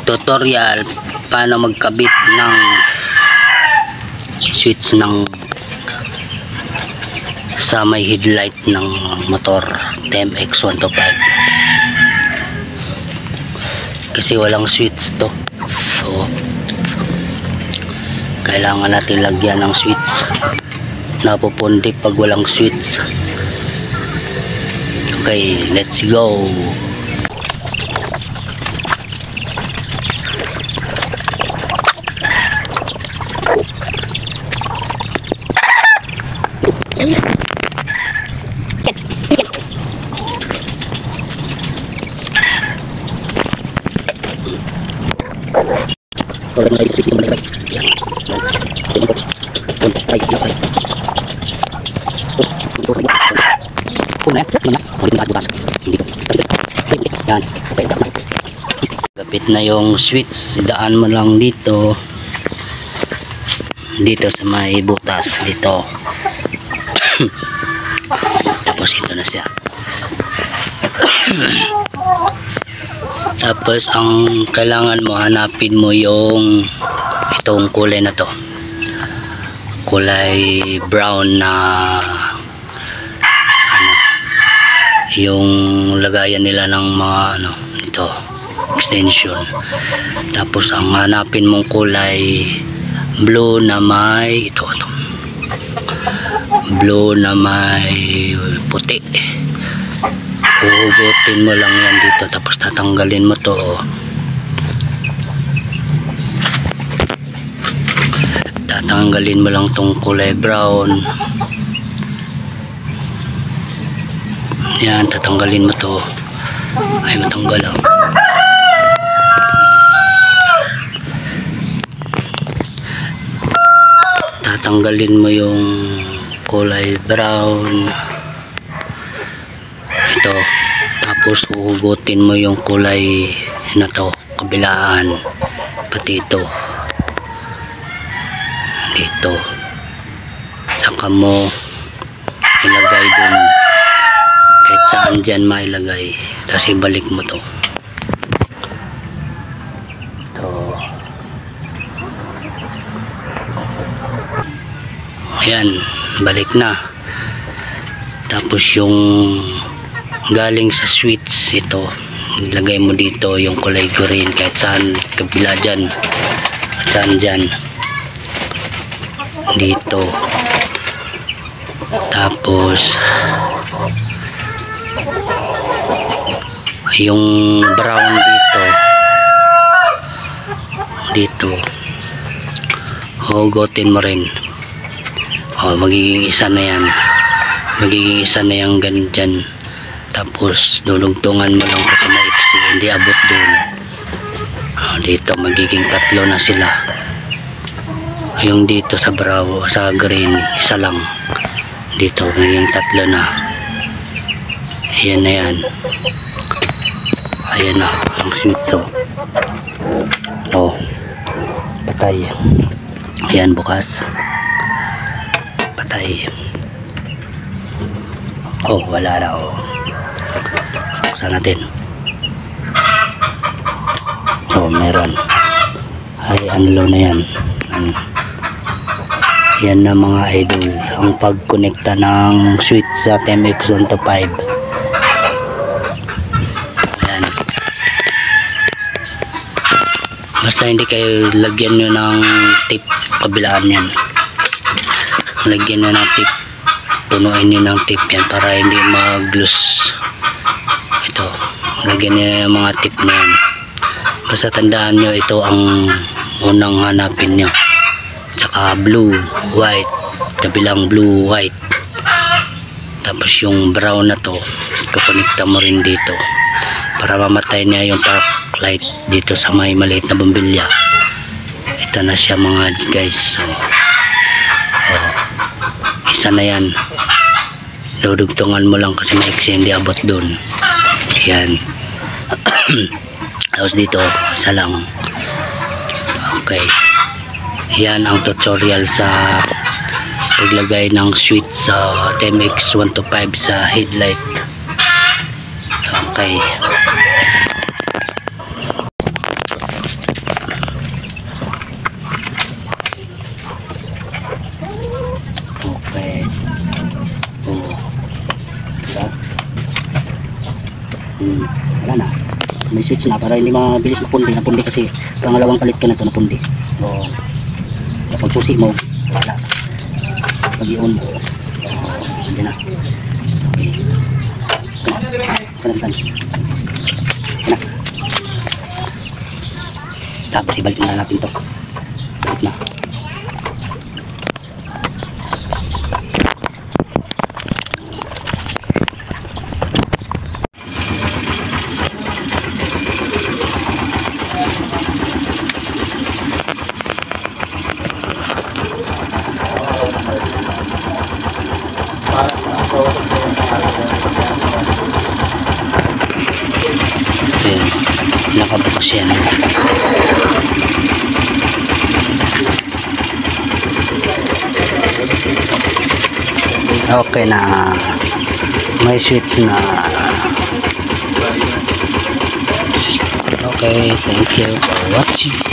tutorial paano magkabit ng switch ng sa may headlight ng motor TMX125 kasi walang switch to, so kailangan natin lagyan ng switch. Napupundi pag walang switch. Okay, let's go. Kapit na yung switch, daan mo lang dito sa may butas dito. Tapos ito na siya. Tapos ang kailangan mo, hanapin mo yung itong kulay na to, kulay brown na ano, yung lagayan nila ng mga ano ito, extension. Tapos ang hanapin mong kulay blue na may ito blue na may puti. Uhugutin mo lang yan dito, tapos tatanggalin mo to. Tatanggalin mo lang tong kulay brown. Yan, tatanggalin mo to. Ay, matanggal oh. Tatanggalin mo yung kulay brown ito, tapos uhugutin mo yung kulay na to, kabilaan, pati ito dito, saka mo ilagay dun kahit saan dyan mailagay, tapos ibalik mo to ito. Ayan, balik na. Tapos yung galing sa switch, ito ilagay mo dito yung kulay green kahit saan kabila dyan, kahit saan dyan dito. Tapos yung brown dito hugutin mo rin. Magiging isa na yan, magiging isa na yung ganyan. Tapos dudugtungan mo lang kasi maiksi, hindi abot dun. Dito magiging tatlo na sila. Yung dito sa brown, sa green, isa lang. Dito magiging tatlo na. Ayan na yan. Ayan na ang switch. Patay. Ayan, bukas. Patay. Wala na. Buksan natin. Meron. Ay, unlow na yan. Yan na mga idol, ang pagkonekta ng switch sa TMX125. Ayan. Basta hindi kayo lagyan nyo ng tip kabilaan yan. Lagyan nyo ng tip, punuin nyo ng tip yan para hindi mag-loose. Ito, lagyan nyo yung mga tip na yan. Basta tandaan nyo, ito ang unang hanapin nyo, tsaka blue, white, kabilang blue, white. Tapos yung brown na to, kukonekta mo rin dito para mamatay niya yung park light dito sa may maliit na bumbilya. Ito na siya mga guys. So, isa na yan, dudugtungan mo lang kasi maiksi, hindi abot dun. Ayan. Tapos dito, isa lang. Okay. Yan ang tutorial sa paglagay ng switch sa TMX125 sa headlight. Okay. switch na para hindi mabilis napundi kasi pangalawang palit ko na to napundi. So kapag susi mo wala, pag i-on mo hindi na. Okay, kanatan na. Tapos ibalik na natin to, balik na. Ayan, nakabukas yan. Okay na, may switch na. Okay, thank you for watching.